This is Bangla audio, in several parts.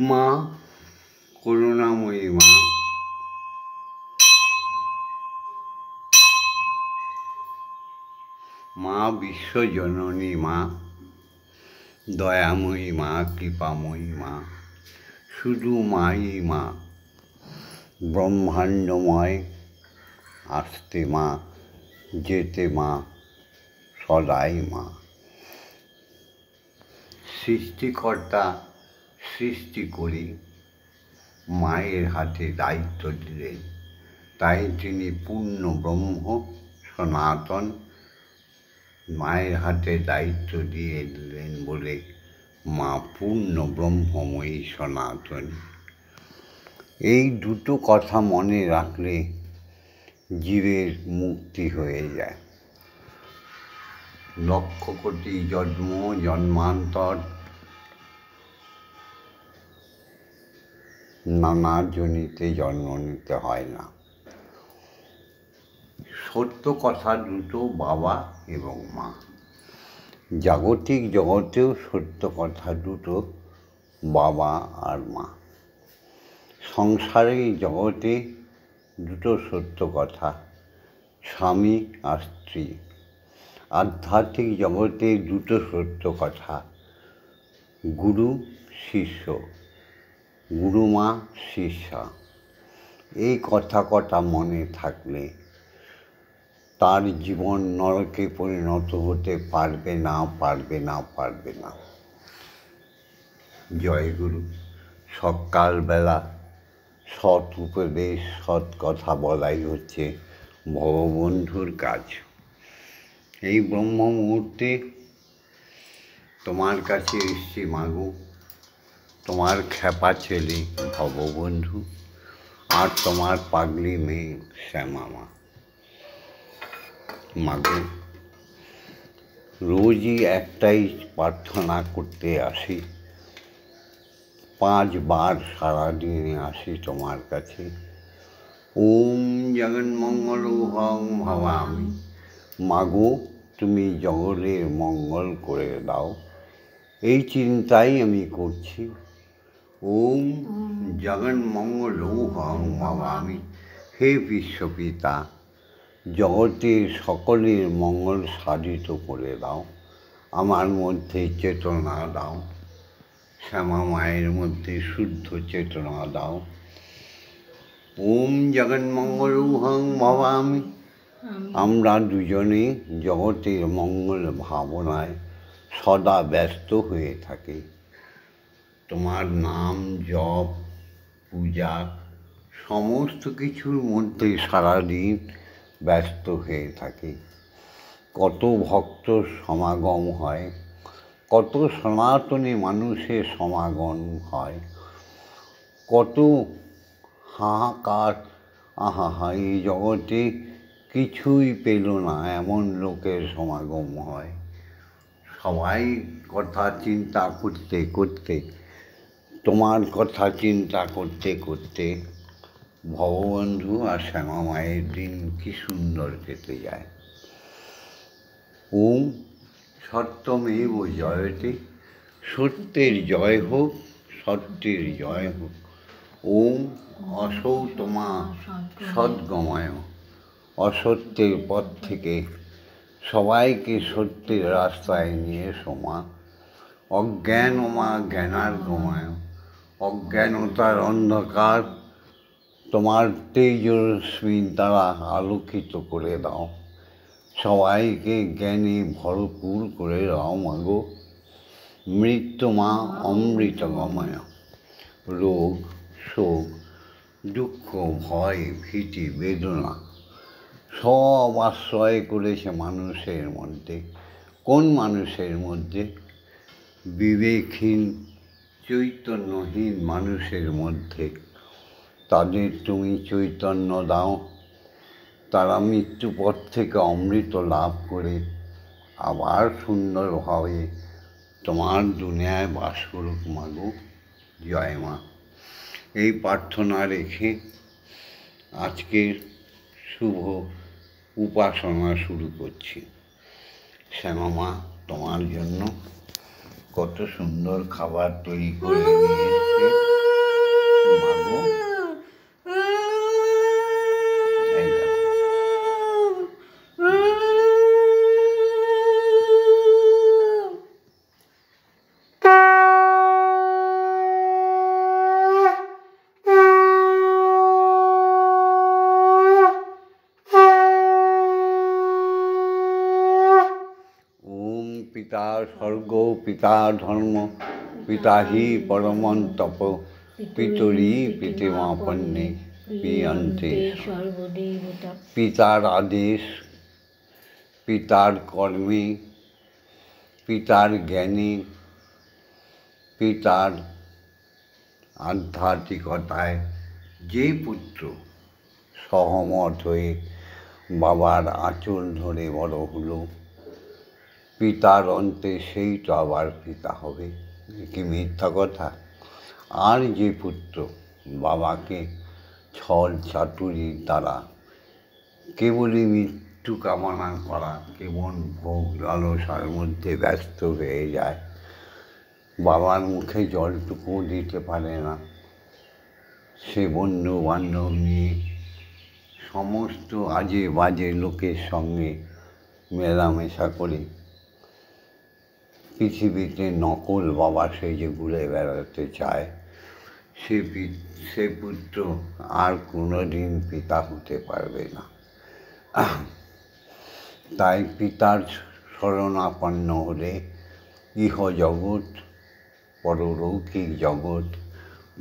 মা করুণাময়ী মা, মা বিশ্বজননী মা, দয়াময়ী মা, কৃপাময়ী মা, শুধু মাই মা, ব্রহ্মাণ্ডময় আসতে মা, যেতে মা, সদাই মা। সৃষ্টিকর্তা সৃষ্টি করি মায়ের হাতে দায়িত্ব দিলেন, তাই তিনি পূর্ণ ব্রহ্ম সনাতন। মায়ের হাতে দায়িত্ব দিয়ে দিলেন বলে মা পূর্ণ ব্রহ্মময়ী সনাতনী। এই দুটো কথা মনে রাখলে জীবের মুক্তি হয়ে যায়। লক্ষ কোটি জন্ম জন্মান্তর নানা জনিতে জন্ম নিতে হয় না। সত্য কথা দুটো, বাবা এবং মা। জাগতিক জগতেও সত্য কথা দুটো, বাবা আর মা। সংসারে জগতে দুটো সত্য কথা, স্বামী আর স্ত্রী। আধ্যাত্মিক জগতে দুটো সত্য কথা, গুরু শিষ্য, গুরুমা শিষ্যা। এই কথা কটা মনে থাকলে তার জীবন নরকে পরিণত হতে পারবে না, পারবে না, পারবে না। জয় গুরু। সকালবেলা সৎ উপদেশ, সৎ কথা বলাই হচ্ছে ভববন্ধুর কাজ। এই ব্রহ্ম মুহূর্তে তোমার কাছে এসছি মাগো, তোমার খ্যাপা ছেলে ভববন্ধু আর তোমার পাগলি মেয়ে শ্যামা মা। মাগো, রোজই একটাই প্রার্থনা করতে আসি, 5 বার সারাদিনে আসি তোমার কাছে। ওম জগন্মঙ্গল হং ভবামি। মাগো, তুমি জগতের মঙ্গল করে দাও, এই চিন্তাই আমি করছি। ওম জগন্মঙ্গল হং ভবামি। হে বিশ্বপিতা, জগতের সকলের মঙ্গল সাধিত করে দাও, আমার মধ্যে চেতনা দাও, শ্যামা মায়ের মধ্যে শুদ্ধ চেতনা দাও। ওম জগন্মঙ্গল হং ভবামি। আমরা দুজনে জগতের মঙ্গল ভাবনায় সদা ব্যস্ত হয়ে থাকি। তোমার নাম জপ, পূজা সমস্ত কিছুর মধ্যে সারাদিন ব্যস্ত হয়ে থাকি। কত ভক্ত সমাগম হয়, কত সনাতনী মানুষের সমাগম হয়, কত হাহাকার, আহা এই জগতে কিছুই পেল না এমন লোকের সমাগম হয়। সবাই কথা চিন্তা করতে করতে, তোমার কথা চিন্তা করতে করতে ভববন্ধু আর শ্যামা মায়ের দিন কি সুন্দর কেটে যায়। ওম সত্যমেব জয়তে। সত্যের জয় হোক, সত্যের জয় হোক। ওম অসৌতমা সদ্গময়। অসত্যের পথ থেকে সবাইকে সত্যের রাস্তায় নিয়ে এসো মা। অজ্ঞানমা জ্ঞানার্গময়। অজ্ঞানতার অন্ধকার তোমার তেজস্বির দ্বারা আলোকিত করে দাও, সবাইকে জ্ঞানে ভরপুর করে দাও মাগো। মৃত্যুমা অমৃতগময়। রোগ শোক দুঃখ ভয় ভীতি বেদনা সব আশ্রয় করেছে মানুষের মধ্যে। কোন মানুষের মধ্যে? বিবেকহীন চৈতন্যহীন মানুষের মধ্যে। তাদের তুমি চৈতন্য দাও, তারা মৃত্যুপথ থেকে অমৃত লাভ করে আবার সুন্দরভাবে তোমার দুনিয়ায় বাস করুক মাগো। জয় মা। এই প্রার্থনা রেখে আজকের শুভ উপাসনা শুরু করছি। শ্যামা মা, তোমার জন্য কত সুন্দর খাবার তৈরি করে নিয়ে এসছে মাগো। এই দেখো। পিতা স্বর্গ পিতা ধর্ম পিতা হি পরমং তপ পিতরি পিতৃমাপন্নে পিয়ন্তে সর্বদেবতা। পিতার আদেশ, পিতার কর্মে, পিতার জ্ঞানে, পিতার আধ্যাত্মিকতায় যে পুত্র সহমত হয়ে বাবার আঁচল ধরে বড় হলো, পিতার অন্তে সেই তো আবার পিতা হবে, কি মিথ্যা কথা? আর যে পুত্র বাবাকে ছল চাতুরির দ্বারা কেবলই মৃত্যু কামনা করা, কেবল ভোগ লালসার মধ্যে ব্যস্ত হয়ে যায়, বাবার মুখে জলটুকুও দিতে পারে না, সে বন্ধু বান্ধব নিয়ে সমস্ত আজে বাজে লোকের সঙ্গে মেলামেশা করে পৃথিবীতে নকল বাবা সেজে ঘুরে বেড়াতে চায়, সে পুত্র আর কোনোদিন পিতা হতে পারবে না। তাই পিতার শরণাপন্ন হলে ইহ জগৎ, পরলৌকিক জগৎ,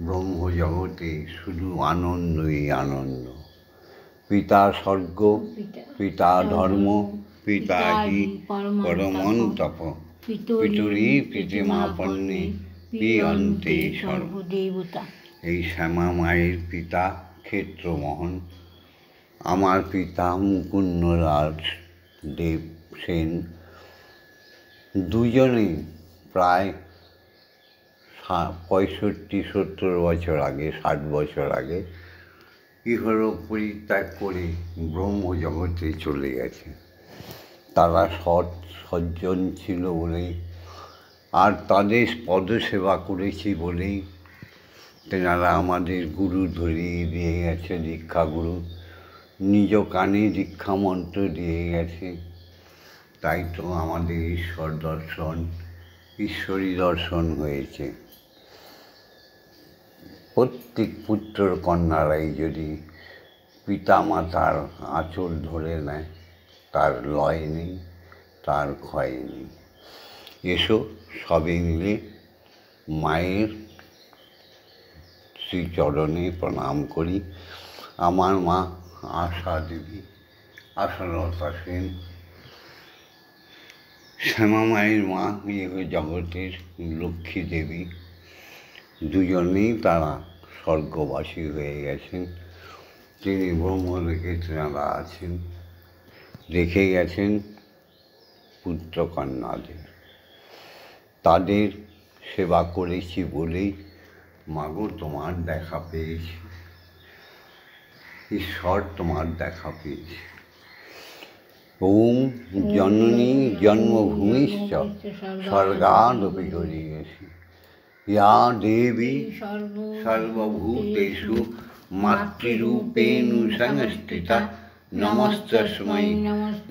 ব্রহ্মজগতে শুধু আনন্দই আনন্দ। পিতা স্বর্গ পিতা ধর্ম পিতা হি পরমং তপ পিতরি পিতৃমাপন্নে পিয়ন্তে সর্বদেবতা। এই শ্যামা মায়ের পিতা ক্ষেত্রমোহন, আমার পিতা মুকুন্দরাজ দেব সেন, দুজনেই প্রায় 65-70 বছর আগে, 60 বছর আগে ইহলোক পরিত্যাগ করে ব্রহ্মজগতে চলে গেছে। তারা সজ্জন ছিল বলেই আর তাদের পদসেবা করেছি বলেই তেনারা আমাদের গুরু ধরিয়ে দিয়ে গেছে, দীক্ষাগুরু, নিজ কানে দীক্ষা মন্ত্র দিয়ে গেছে। তাই তো আমাদের ঈশ্বরী দর্শন হয়েছে। প্রত্যেক পুত্র কন্যারাই যদি পিতামাতার আঁচল ধরে নেয়, তার লয় নেই, তার ক্ষয় নেই। এসো সবে মিলে মায়ের শ্রীচরণে প্রণাম করি। আমার মা আশা দেবী, আশালতা সেন, শ্যামা মায়ের মা ইহ জগতের লক্ষ্মী দেবী, দুজনেই তারা স্বর্গবাসী হয়ে গেছেন। তিনি ব্রহ্মলোকে তেনারা আছেন, রেখে গেছেন পুত্রকন্যাদের। তাদের সেবা করেছি বলেই মাগো তোমার দেখা পেয়েছি, ঈশ্বর তোমার দেখা পেয়েছি। ওম জননী জন্মভূমিশ্চ স্বর্গাদপি গরীয়সী ইয়া দেবী সর্বভূতেষু মাতৃরূপেণ সংস্থিতা নমস্তস্मै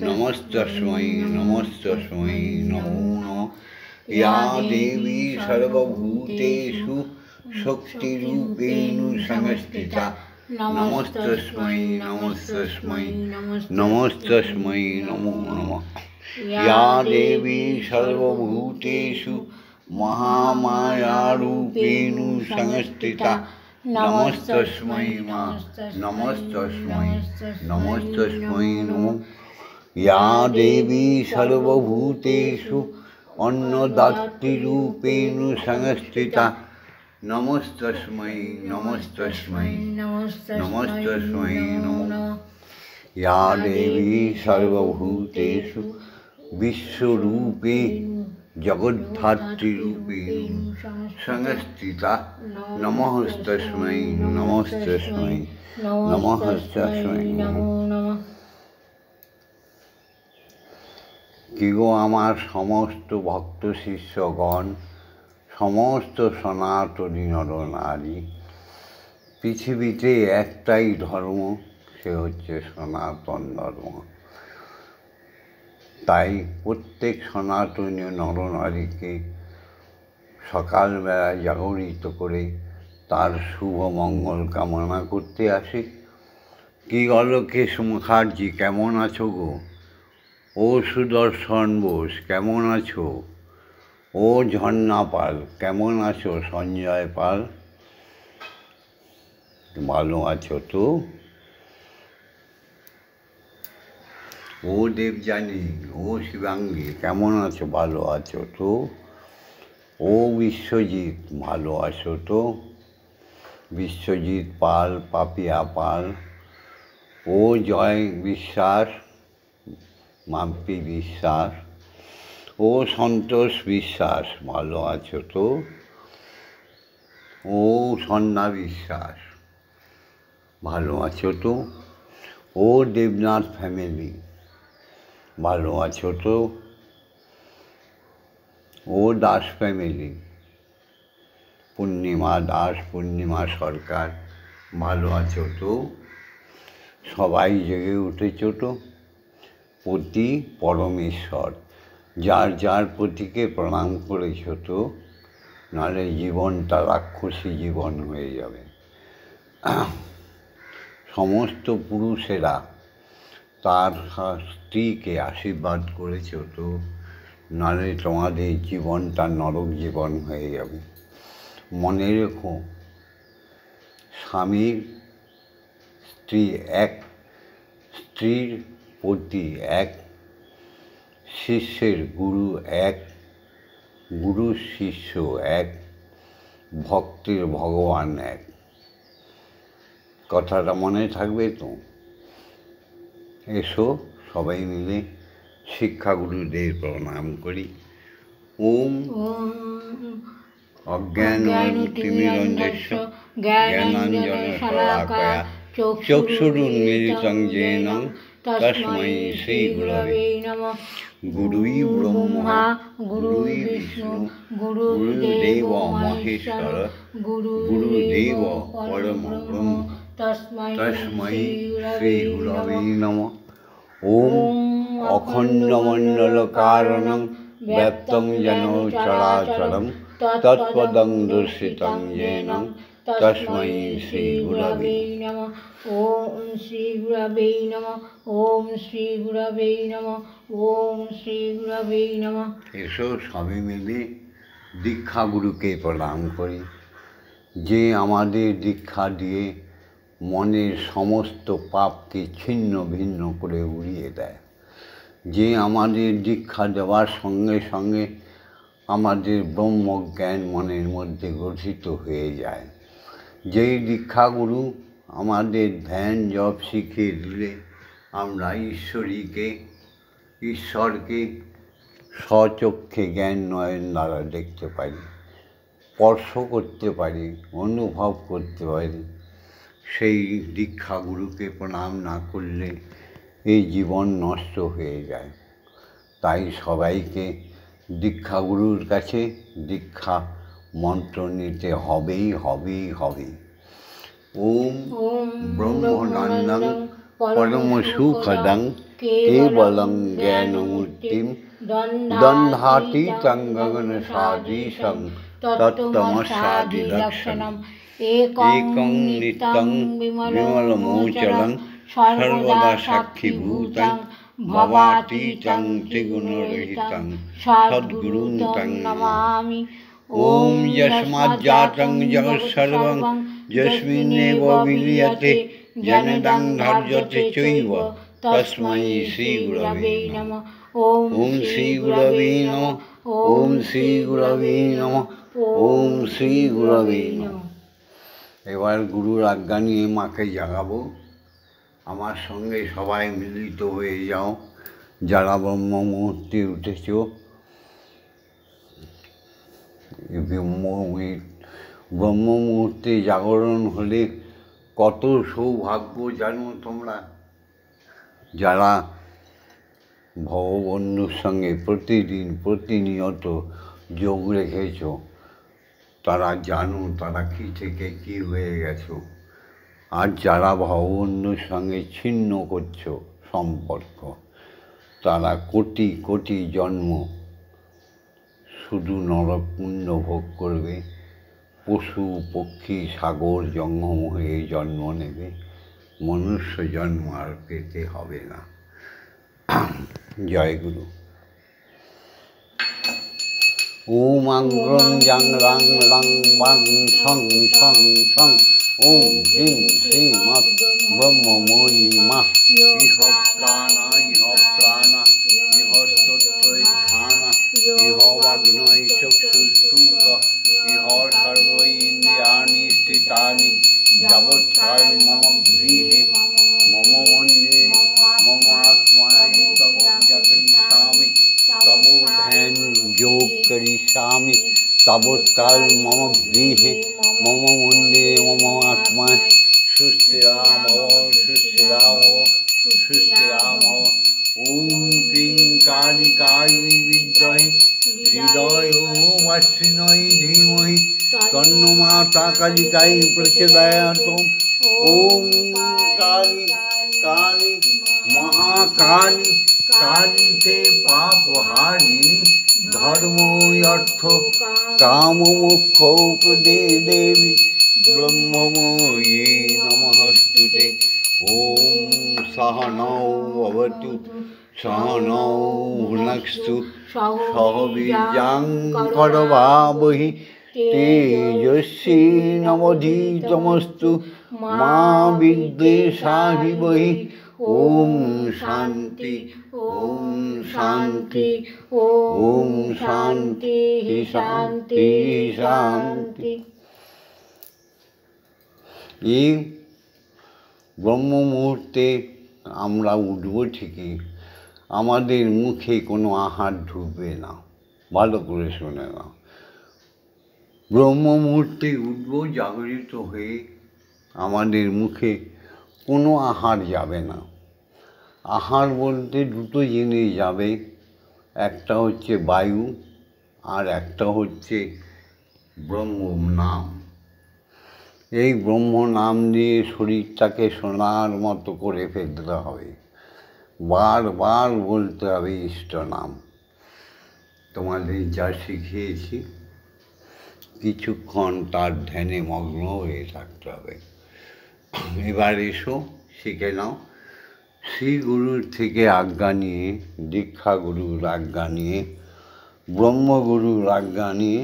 নমস্তস্मै নমস্তস্मै নমো নমঃ। ইয়া দেবী সর্বভূতেষু শক্তিরূপেণ সংস্থিতা নমস্তস্मै নমস্তস্मै নমস্তস্मै নমো নমঃ। ইয়া দেবী সর্বভূতেষু মহামায়ারূপেণ সংস্থিতা নমস্তস্मै নমস্তস্मै নমস্তস্मै নমঃ। ইয়া দেবী সর্বভূতেষু অন্নদাত্রীরূপেণ সংস্থিতা নমস্তস্मै নমস্তস্मै নমস্তস্मै নমো নমঃ। ইয়া দেবী সর্বভূতেষু বিশ্বরূপে জগদ্ধাত্রীরূপেণ সংস্থিতা নমস্তস্मै নমস্তস্मै নমস্তস্मै নমো নমঃ। কি গো আমার সমস্ত ভক্ত শিষ্যগণ, সমস্ত সনাতনী নরনারী, পৃথিবীতে একটাই ধর্ম, সে হচ্ছে সনাতন ধর্ম। তাই প্রত্যেক সনাতনী নরনারীকে সকালবেলা জাগরিত করে তার শুভ মঙ্গল কামনা করতে আসি। কি অলোকেশ মুখার্জি, কেমন আছো গো? ও সুদর্শন বোস, কেমন আছো? ও ঝর্ণা পাল, কেমন আছো? সঞ্জয় পাল, ভালো আছো তো? ও দেবযানী, ও শিবাঙ্গী, কেমন আছো? ভালো আছো তো? ও বিশ্বজিৎ, ভালো আছো তো? বিশ্বজিৎ পাল, পাপিয়া পাল, ও জয় বিশ্বাস, মাম্পি বিশ্বাস, ও সন্তোষ বিশ্বাস, ভালো আছো তো? ও সন্ধ্যা বিশ্বাস, ভালো আছো তো? ও দেবনাথ ফ্যামিলি, ভালো আছো তো? ও দাস ফ্যামিলি, পূর্ণিমা দাস, পূর্ণিমা সরকার, ভালো আছো তো? সবাই জেগে উঠেছ তো? পতি পরমেশ্বর, যার যার পতিকে প্রণাম করেছ তো? নাহলে জীবনটা রাক্ষসী জীবন হয়ে যাবে। সমস্ত পুরুষেরা তার স্ত্রীকে আশীর্বাদ করেছ তো? নাহলে তোমাদের জীবনটা নরক জীবন হয়ে যাবে। মনে রেখো, স্বামীর স্ত্রীর প্রতি এক, শিষ্যের গুরু এক, গুরুর শিষ্য এক, ভক্তের ভগবান এক। কথাটা মনে থাকবে তো? এসো সবাই মিলে শিক্ষাগুরুদের প্রণাম করি। ওম অজ্ঞানতিমিরন্ধস্য জ্ঞানাঞ্জনশলাকয়া চক্ষুরুন্মিলিतं येन তস্मै শ্রীগুরবে নমঃ। গুরুই ব্রহ্মা গুরুই বিষ্ণু গুরুর্দেব মহেশ্বর গুরুদেব পরম ব্রহ্ম তস্मै শ্রীগুরবে নমঃ। ওম অখণ্ডমণ্ডলকারণং ব্যাপ্তং যেন চরাচরং তৎপদং দর্শিতং येन তস্मै শ্রীগুরবে নমঃ। ওম শ্রীগুরবে নমঃ। ওম শ্রীগুরবে নমঃ। ওম শ্রীগুরবে নমঃ। এসো সবাই মিলে দীক্ষাগুরুকে প্রণাম করি, যে আমাদের দীক্ষা দিয়ে মনের সমস্ত পাপকে ছিন্ন ভিন্ন করে উড়িয়ে দেয়, যে আমাদের দীক্ষা দেওয়ার সঙ্গে সঙ্গে আমাদের ব্রহ্মজ্ঞান মনের মধ্যে গঠিত হয়ে যায়, যেই দীক্ষাগুরু আমাদের ধ্যান জপ শিখিয়ে দিলে আমরা ঈশ্বরকে স্বচক্ষে জ্ঞান নয়ন দ্বারা দেখতে পারি, স্পর্শ করতে পারি, অনুভব করতে পারি। সেই দীক্ষাগুরুকে প্রণাম না করলে এই জীবন নষ্ট হয়ে যায়। তাই সবাইকে দীক্ষাগুরুর কাছে দীক্ষা মন্ত্র নিতে হবেই। ওম ব্রহ্মানন্দং পরম সুখদং কেবলং জ্ঞানমূর্তিম দ্বন্দ্বাতীতং গগনসদৃশং তত্ত্বমস্যাদিলক্ষণম একং নিত্যং বিমলমোচলং সর্বদা সাক্ষীভূতং ভবাতীতং ত্রিগুণরহিতং সদ্গুরুং তং নমামি। ওম যস্মাজ্জাতং জগৎসর্বং যস্মিন্নেব বিলীয়তে জনদং ধার্যতে চৈব তস্मै শ্রীগুরবে নমঃ। ওম শ্রীগুরবে নমঃ। ওম শ্রীগুরবে নমঃ। ওম শ্রীগুরবে নমঃ। এবার গুরুর আজ্ঞা নিয়ে মাকে জাগাবো। আমার সঙ্গে সবাই মিলিত হয়ে যাও, যারা ব্রহ্ম মুহূর্তে উঠেছ। ব্রহ্ম মুহূর্তে জাগরণ হলে কত সৌভাগ্য জানো তোমরা? যারা ভগবন্ধুর সঙ্গে প্রতিদিন প্রতিনিয়ত যোগ রেখেছ, তারা জানো তারা কী থেকে কী হয়ে গেছো। আর যারা ভগবন্ধুর সঙ্গে ছিন্ন করছো সম্পর্ক, তারা কোটি কোটি জন্ম শুধু নরকপুণ্য ভোগ করবে, পশু পক্ষী সাগর জঙ্গম হয়ে জন্ম নেবে, মনুষ্য জন্ম আর পেতে হবে না। জয় গুরু। ওম আংগ্রং জাং রাং রাং বাং সং সং সং ওম হ্রিং শ্রীমৎ ব্রহ্মময়ী মা ইহ প্রাণা ইহ স্তোত্রয় ধানা ইহ বাগ্নয় চক্ষুস্তূক ইহ সর্ব ইন্দ্রিয়াণি স্থিতানি যাবৎকাল মম গৃহে মম মন্দিরে মম আত্মায় তব পূজা করিষ্যামি তব ধ্যান যোগ করিষ্যামি তাবৎকাল মম গৃহে মম মন্দিরে মম আত্মায় সুস্থিরাম ভব সুস্থিরাম ভব সুস্থিরাম ভব। ওম ক্রিং কালিকাयै বিদ্মহে হৃদয়োবাসিন্যৈ ধীমহি তন্নো মাতা কালিকাই প্রচোদয়াৎ। ওম কালী কালী মহাকালী কালীতে পাপহারিণী ধর্ম অর্থ কাম মোক্ষ প্রদে দেবী ব্রহ্মময়ী নমস্তুতে। ওম সহনৌ ভবতু সহনৌ ভুনক্তু সহ বীর্যং করভাবহি তেজস্বী নবধীতমস্তু মা বিদ্বেষাহিবহি। ওম শান্তি ওম শান্তি ওম শান্তি শান্তি শান্তি। এই ব্রহ্ম মুহূর্তে আমরা উঠব ঠিকই, আমাদের মুখে কোনো আহার ঢুকবে না। ভালো করে শুনে নাও, ব্রহ্ম মুহূর্তে উঠব জাগরিত হয়ে, আমাদের মুখে কোনো আহার যাবে না। আহার বলতে দুটো জিনিস যাবে, একটা হচ্ছে বায়ু আর একটা হচ্ছে ব্রহ্ম নাম। এই ব্রহ্ম নাম দিয়ে শরীরটাকে সোনার মতো করে ফেলতে হবে, বারবার বলতে হবে ইষ্ট নাম। তোমাদের যা শিখিয়েছি কিছুক্ষণ তার ধ্যানে মগ্ন হয়ে থাকতে হবে। এবার এসো শিখে নাও। শ্রী গুরুর থেকে আজ্ঞা নিয়ে, দীক্ষা গুরুর আজ্ঞা নিয়ে, ব্রহ্মগুরুর আজ্ঞা নিয়ে,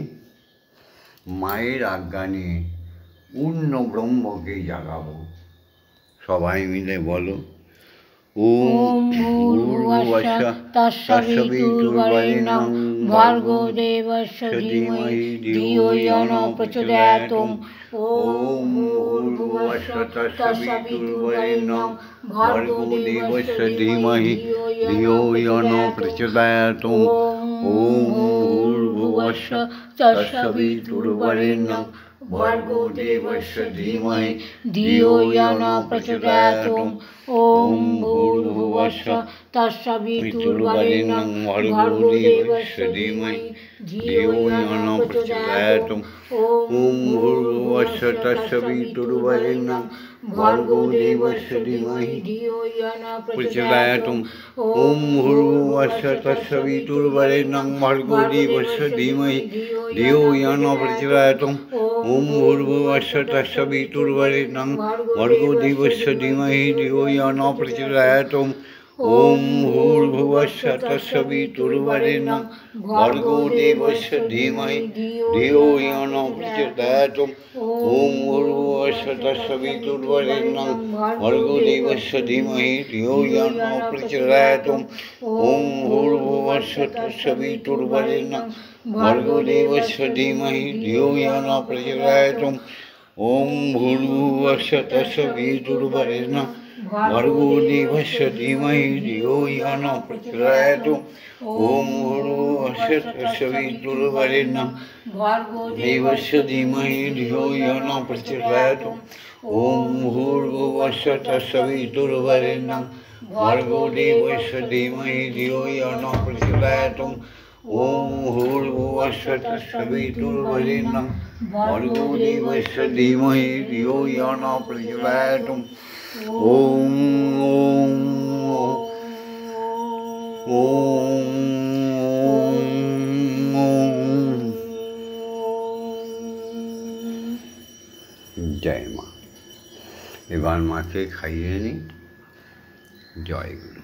মায়ের আজ্ঞা নিয়ে পূর্ণ ব্রহ্মকে জাগাবো। সবাই মিলে বলো, ওম ভূর্ভুবস্সুঃ তৎসবিতুর্বরেণ্যং ভর্গো দেবস্য ধীমহি ধিয়ো ইয়ো ন প্রচোদয়াৎ। ওম ভূর্ভুবস্সুঃ তৎসবিতুর্বরেণ্যং ভর্গো দেবস্য ধীমহি ধিয়ো ইয়ো ন প্রচোদয়াৎ। ওম ভূর্ভুবস্সুঃ তৎসবিতুর্বরেণ্যং ভর্গো দেবস্য ধীমহি ধিয়ো ইয়ো ন প্রচোদয়াৎ। ওম ভূর্ভুবস্সুঃ তৎসবিতুর্বরেণ্যং ভর্গো দেবস্য ধীমহি ধিয়ো ইয়ো ন প্রচোদয়াৎ। ওম ভূর্ভুবস্সুঃ তৎসবিতুর্বরেণ্যং ভর্গো দেবস্য ধীমহি ধিয়ো ইয়ো ন প্রচোদয়াৎ। ওম ভূর্ভুবস্সুঃ তৎসবিতুর্বরেণ্যং ভর্গো দেবস্য ধীমহি ধিয়ো ইয়ো ন প্রচোদয়াৎ। ওম ভূর্ভুবস্সুঃ তৎসবিতুর্বরেণ্যং ভর্গো দেবস্য ধীমহি ধিয়ো ইয়ো ন প্রচোদয়াৎ। ওম ভূর্ভুবস্সুঃ তৎসবিতুর্বরেণ্যং ভর্গো দেবস্য ধীমহি ধিয়ো ইয়ো ন প্রচোদয়াৎ। ওম ভূর্ভুবস্সুঃ তৎসবিতুর্বরেণ্যং ভর্গো দেবস্য ধীমহি ধিয়ো ইয়ো ন প্রচোদয়াৎ। ওম ভূর্ভুবস্সুঃ তৎসবিতুর্বরেণ্যং ভর্গো দেবস্য ধীমহি ধিয়ো ইয়ো ন প্রচোদয়াৎ। ওম ভূর্ভুবস্সুঃ তৎসবিতুর্বরেণ্যং ভর্গো দেবস্য ধীমহি ধিয়ো ইয়ো ন প্রচোদয়াৎ। ওম ভূর্ভুবস্সুঃ তৎসবিতুর্বরেণ্যং ভর্গো দেবস্য ধীমহি ধিয়ো ইয়ো ন প্রচোদয়াৎ। ওম ভূর্ভুবস্সুঃ তৎসবিতুর্বরেণ্যং ভর্গো দেবস্য ধীমহি ধিয়ো ইয়ো ন প্রচোদয়াৎ। ওম ভূর্ভুবস্সুঃ তৎসবিতুর্বরেণ্যং ভর্গো দেবস্য ধীমহি ধিয়ো ইয়ো ন প্রচোদয়াৎ। ওম ওম ওম ওম। জয় মা। এবার মাকে খাইয়ে নিই। জয় গুরু।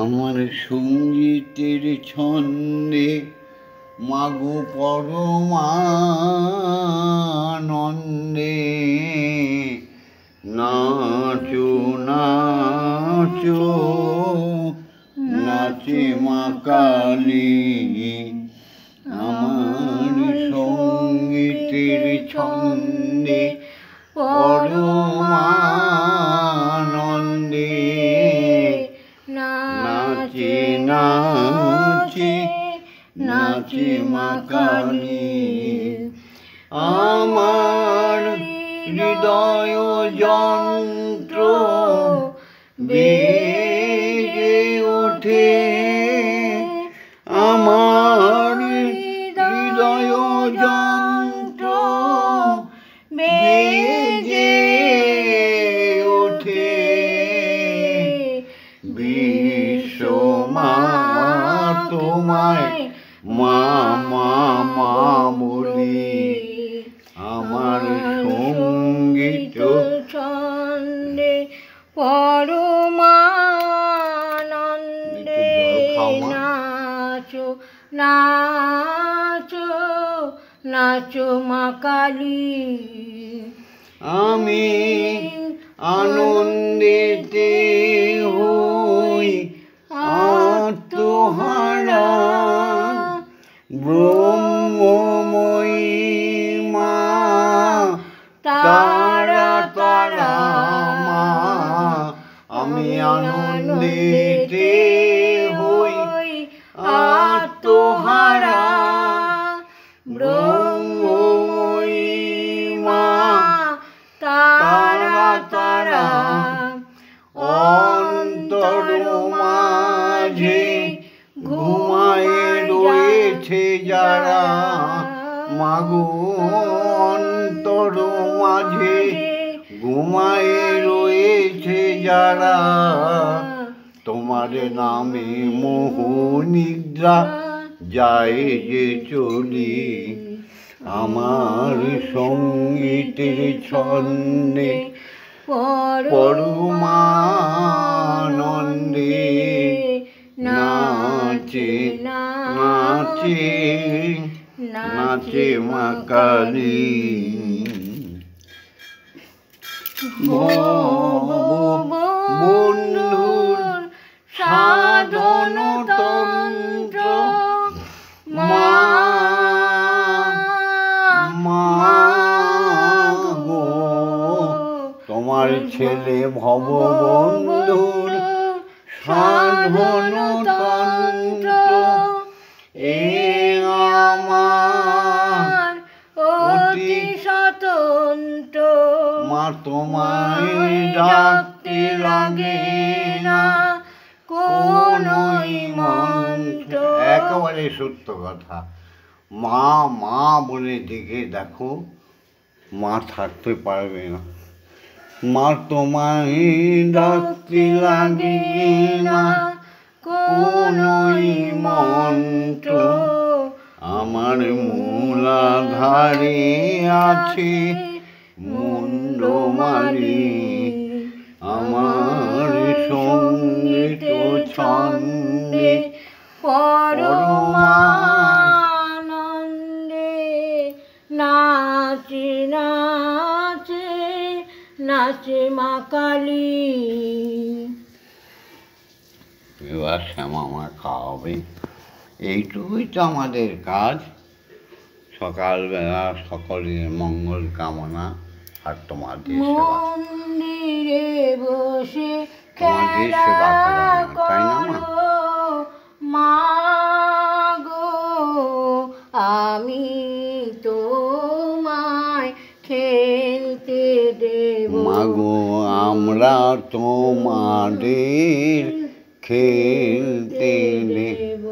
আমার সঙ্গীতের ছন্দে মাগো পরমানন্দে নাচো নাচো নাচে মা কালী। আমার সঙ্গীতের ছন্দে পরমানন্দে নাচে নাচে নাচে মা কালী। আমার হৃদয় যন্ত্র বেজে ওঠে, আমার হৃদয় যন্ত্র বেজে ওঠে। বিশ্বমা তোমায় মা মা মা বলি। আমার সঙ্গীত ছন্দে পরমানন্দে নাচো নাচো নাচো মা কালী। আমি আনন্দেতে হই আত্মহারা, ব্রহ্মময়ী মা তারা তারা মা। আমি আনন্দেতে হই আত্মহারা, ব্রহ্মময়ী মা তারা তারা। অন্তর মাঝে ঘুমায়ে রয়েছে যারা, মাগো অন্তর মাঝে ঘুমায়ে রয়েছে যারা, তোমার নামে মোহ নিদ্রা যায় যে চলি। আমার সঙ্গীতের ছন্দে পরমানন্দে নাচে নাচে নাচে মা কালী। বন্ধুর সাধন তন্ত্র মা মা গো, তোমার ছেলে ভববন্ধুর সাধন তন্ত্র এ আমার অতি স্বতন্ত্র। মা তোমায় ডাকতে লাগে না কোনই মন্ত্র। একেবারে সত্য কথা। মা মা বলে ডেকে দেখো, মা থাকতে পারবে না। মা তোমায় ডাকতে লাগে না কোনই মন্ত্র। আমার মূলাধারে আছে মুন্ডমালি, আমার সঙ্গীত ছন্দে পরমানন্দে নাচে নাচে নাচে মা কালী। এবার শ্যামা মা খাওয়াবে। এইটুকুই তো আমাদের কাজ। সকালবেলা সকলের মঙ্গল কামনা আর তোমাদের মন্দিরে বসে তোমাদের সেবা করানো, তাই না মা গো? আমি তো আমরা তোমাদের খেলতে দেব।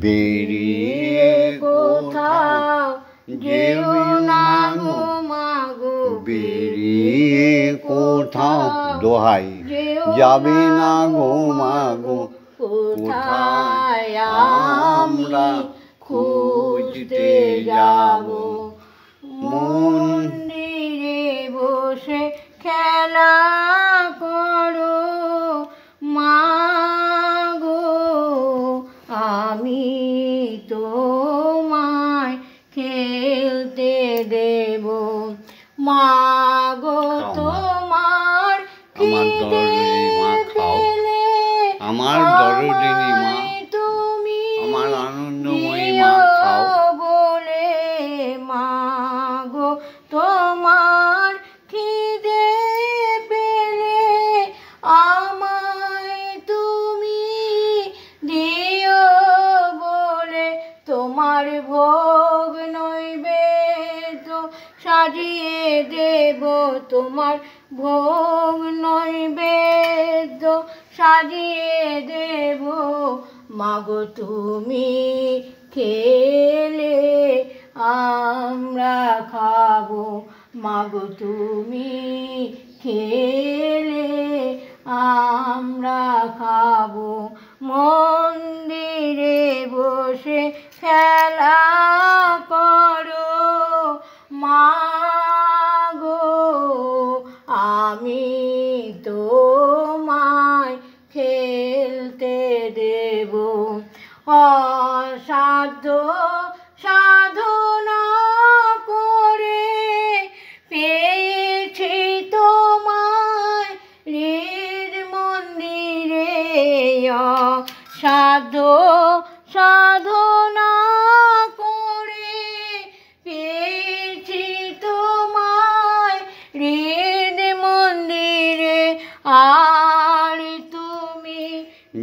বেরিয়ে কোথাও যেও না গো মাগো, বেরিয়ে কোথাও দোহাই যাবে না গো মাগো, কোথায় আমরা খুঁজতে যাব। মন্দিরে বসে খেলা করো মাগো, আমি তোমায় খেলতে দেব। মাগো তোমার খিদে পেলে আমার দরদিনী মা, তুমি আমার আনন্দময়ী মা খাও বলে। মাগো তোমার খিদে পেলে আমায় তুমি দিও বলে। তোমার ভোগ নৈবেদ্য সাজিয়ে দেব, তোমার ভোগ নৈবেদ্য সাজিয়ে দেব। মাগো তুমি খেলে আমরা খাবো, মাগো তুমি খেলে আমরা খাবো। মন্দিরে বসে খেলা করো মাগো, আমি তোমায় খেলতে দেব। অসাধ্য সাধনা করে পেয়েছি তোমায় হৃদ মন্দিরে। অসাধ্য সাধনা করে পেয়েছি তোমায় হৃদ মন্দিরে। আর তুমি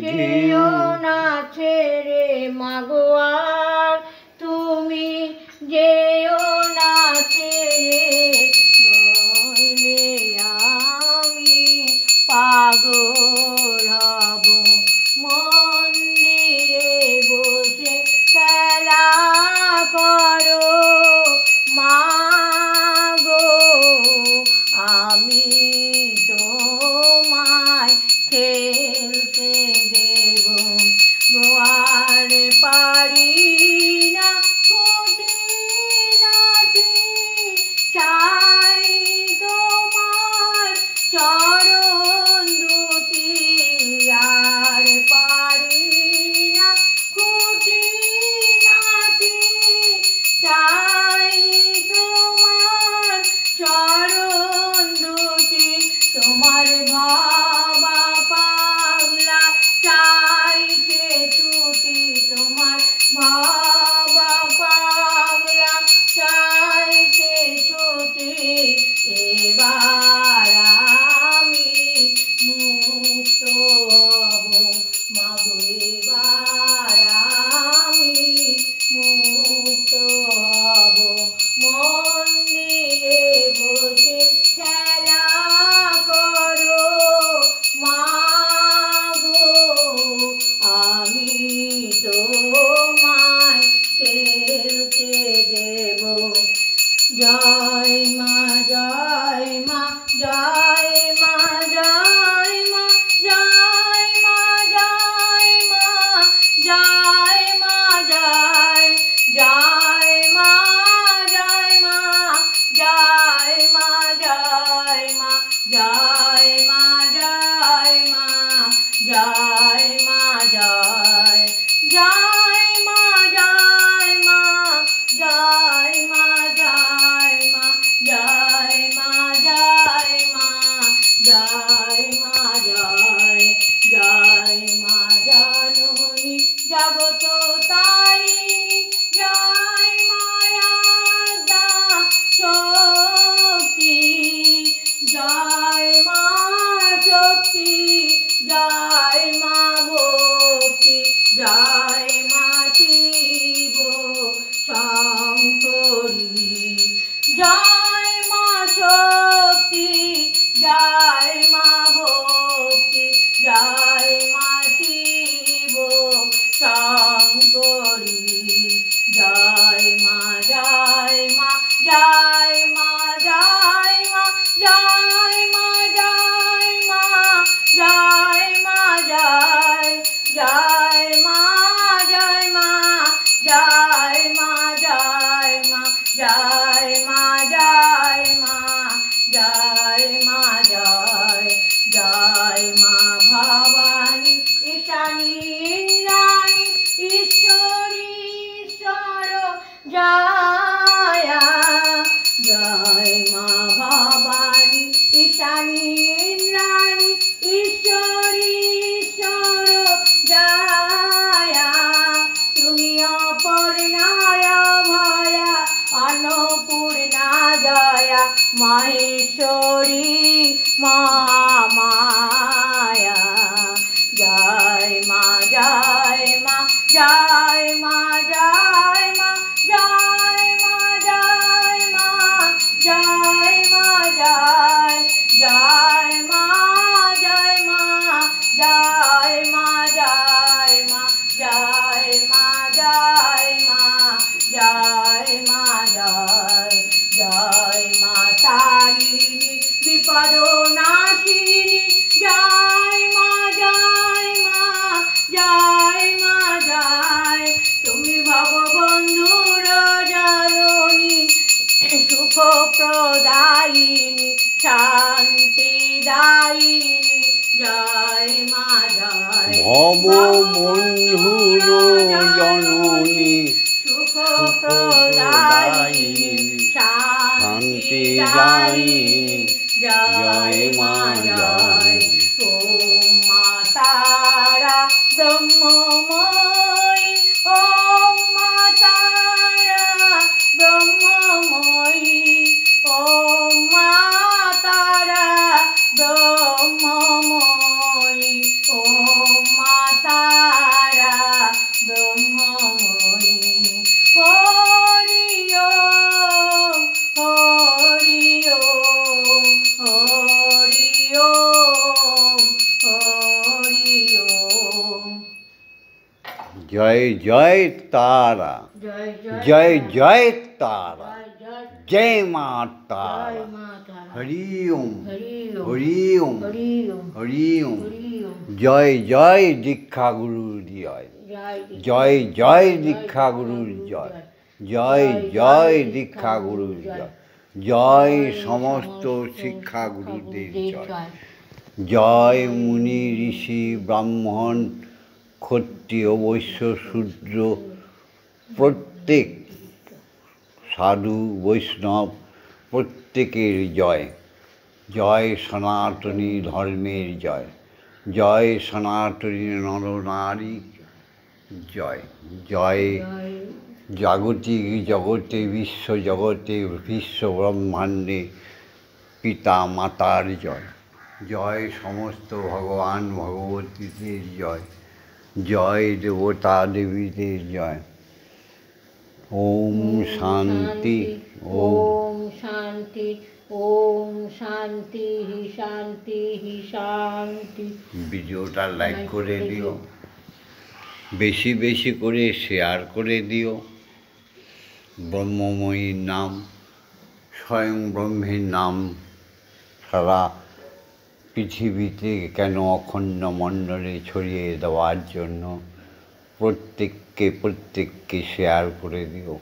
যেও না ছেড়ে মাগো, আর তুমি যেও না ছেড়ে, নইলে আমি পাগল হব। মন্দিরে বসে খেলা করো মাগো, আমি তোমায় খেলতে দেব। আর পারি না খুঁটিনাটি, চাই তোমার চরণ দুটি। আর পারি না খুঁটিনাটি, চাই তোমার চরণ দুটি। তোমার ভাবা পাগলা চাইছে ছুটি, তোমার ভাবা পাগলা চাইছে ছুটি। এবার আমি মুক্ত হব মাগো, এবার আমি মুক্ত হব। মন্দিরে বসে খেলা করো মাগো, আমি তোমায় খেলতে দেব। জয় মা জয় মা জয় মা জয় মা জয় মা জয় মা জয় মা জয় জয় মা জয় মা জয় মা জয় মা জয় মা জয় মা জয় মা জয় জয় মা জয় মা জয় মা জয় মা জয় মা জয় মা জয় মা জয় জয় মা জননী জগত তারিণী, জয় মায়া শক্তি, জয় মা শক্তি, জয় মা ভক্তি, জয় মা শিব শঙ্করী। জয় মা শক্তি, জয় মা জয়া জয় মা ভবানী ঈশানী ইন্দ্রাণী ঈশ্বরী ঈশ্বর জয়া তুমি অপর্ণায় ভয়া অন্নপূর্ণা জয়া মহেশ্বরী মহামায়া জয় মা জয় মা জয় মা জয় মা জয় মা জয় মা জয় মা জয় জয় মা জয় মা জয় মা জয় মা জয় মা জয় মা জয় মা জয় জয় মা তারিণী বিপদ নাশিনী জয় মা জয় মা জয় মা জয় তুমি ভববন্ধুর জননী সুখ প্রদায়িনী শান্তিদায়িনী জয় মা জয় ভববন্ধুর জননী সুখ প্রদায়িনী শান্তিদায়িনী জয় মা জয় ওম মা তারা ব্রহ্মময়ী ওম মা তারা ব্রহ্মময়ী ওম মা তারা ব্রহ্মময়ী ওম মা তারা ব্রহ্মময়ী হরি ওম হরি ওম হরি ওম হরি ওম জয় জয় তারা জয় জয় জয় তারা জয় জয় মা জয় তারা মা তারা হরি ওম হরি হরি ওম হরি ওম হরি ওম হরি ওম জয় জয় দীক্ষা গুরুর জয় জয় জয় দীক্ষা গুরুর জয় জয় জয় দীক্ষা গুরুর জয় জয় সমস্ত শিক্ষা গুরুদের জয় জয় মুনি ঋষি ব্রাহ্মণ ক্ষত্রিয় বৈশ্য শূদ্র প্রত্যেক সাধু বৈষ্ণব প্রত্যেকের জয় জয় সনাতনী ধর্মের জয় জয় সনাতনী নরনারী জয় জয় জাগতিক জগতে বিশ্ব জগতে বিশ্ব ব্রহ্মাণ্ডে পিতা মাতার জয় জয় সমস্ত ভগবান ভগবতীদের জয় জয় দেবতা দেবীদের জয় ওম শান্তি ওম ওম শান্তি ওম শান্তি শান্তি শান্তি ভিডিওটা লাইক করে দিও বেশি বেশি করে শেয়ার করে দিও ব্রহ্মময়ীর নাম স্বয়ং ব্রহ্মের নাম সারা পৃথিবীতে কেন অখণ্ড মণ্ডলে ছড়িয়ে দেওয়ার জন্য প্রত্যেককে শেয়ার করে দিও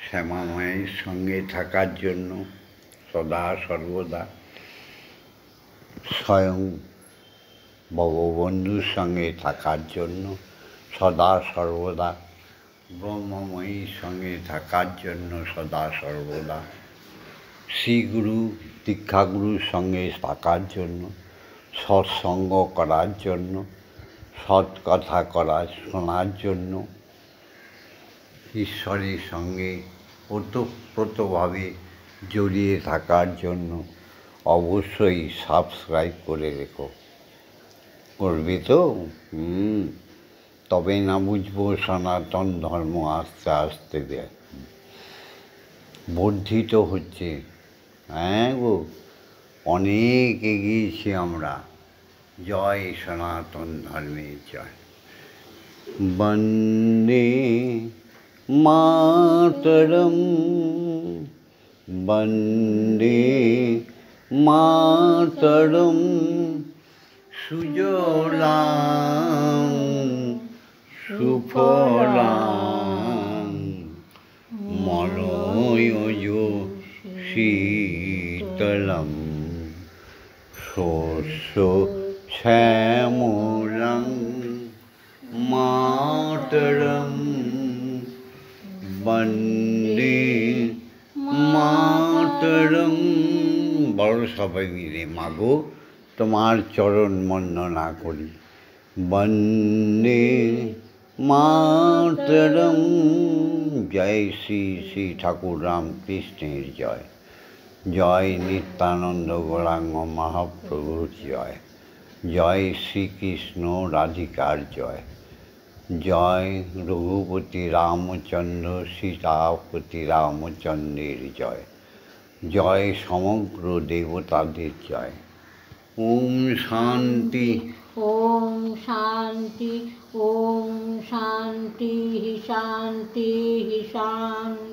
শ্যামা মায়ের সঙ্গে থাকার জন্য সদা সর্বদা স্বয়ং ভগবন্ধুর সঙ্গে থাকার জন্য সদা সর্বদা ব্রহ্মময়ীর সঙ্গে থাকার জন্য সদা সর্বদা শ্রীগুরু দীক্ষাগুরুর সঙ্গে থাকার জন্য সৎসঙ্গ করার জন্য সৎ কথা শোনার জন্য ঈশ্বরের সঙ্গে ওতপ্রোতভাবে জড়িয়ে থাকার জন্য অবশ্যই সাবস্ক্রাইব করে রেখো করবে তো তবে না বুঝবো সনাতন ধর্ম আস্তে আস্তে বর্ধিত হচ্ছে হ্যাঁ গো অনেক এগিয়েছি আমরা জয় সনাতন ধর্মের জয় বন্দে মাতরম বন্দে মাতরম সুজলাং সুফলাং মলয়জ শীতলম শস্য শ্যামলাং মাতরম বন্দে মাতরম। বড় সবাই মিলে মাগো তোমার চরণ বন্দনা করি। বন্দে মাতরম। জয় শ্রী শ্রী ঠাকুর রামকৃষ্ণের জয়। জয় নিত্যানন্দ গৌরাঙ্গ মহাপ্রভুর জয়। জয় শ্রীকৃষ্ণ রাধিকার জয়। জয় রঘুপতি রামচন্দ্র সীতাপতি রামচন্দ্রের জয়। জয় সমগ্র দেবতাদের জয়। ওম শান্তি। ওম শান্তি। ওম শান্তি শান্তি শান্তি।